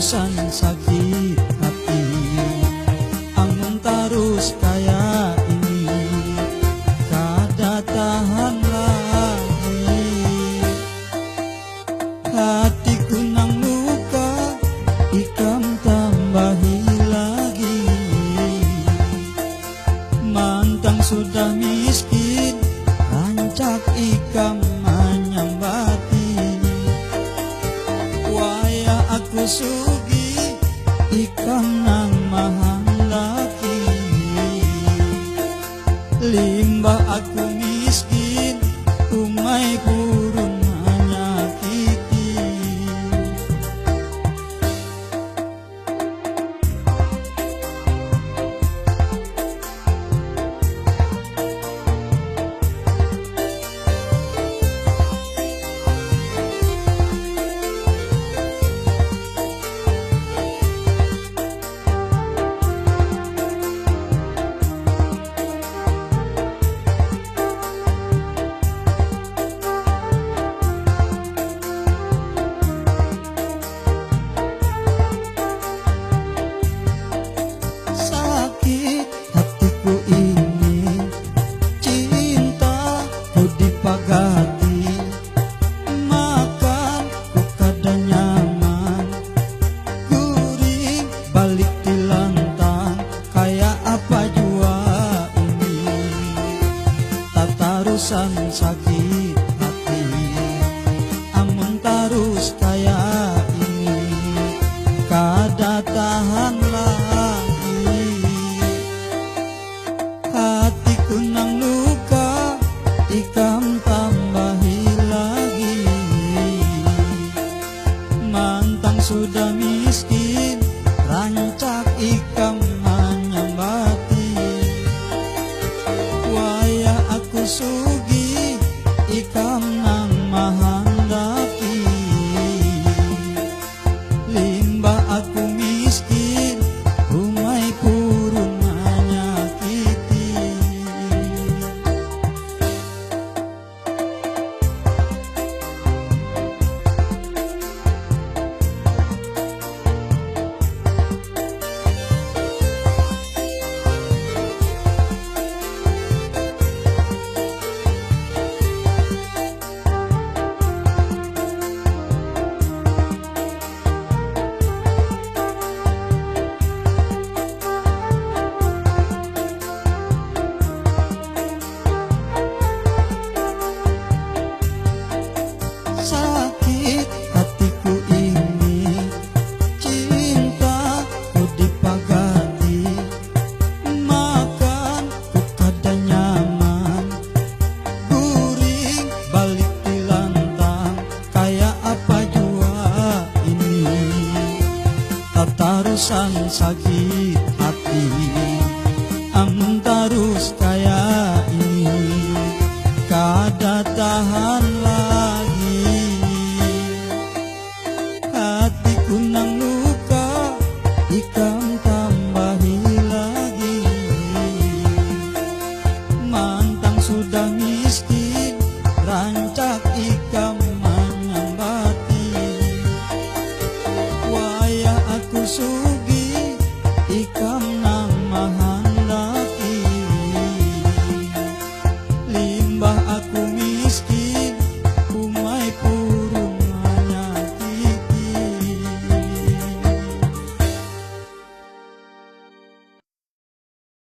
tarusan sakit hati. Amun terus kayak ini kada tahan lagi. Hatiku nang luka, ikam tambahi lagi. Mantang sudah miskin, rancak ikam menyambati. Waya aku sugi, ikam nang mahandaki. Limbah aku miskin, umay purun menyakiti. Sakit hatiku ini, cinta ku dipagati. Makan ku kada nyaman, gurih balik di lantang. Kayak apa jua ini, tak tarusan sakit hati. Amun terus kayak ini, kada tahan lagi. Hatiku nang luka, ikam tambahi lagi. Mantang sudah miskin, rancak ikam menyambati. Waya aku sugi, ikam nang mahandaki. Limbah aku miskin, umay purun menyakiti. Sakit hatiku ini, cinta ku dipagati. Makan ku kada nyaman, gurih balik di lantang. Kayak apa jua ini, tak tarusan sakit hati. Amun terus kayak ini, kada tahan lagi. Hatiku nang luka, ikam tambahi lagi. Mantang sudah miskin, rancak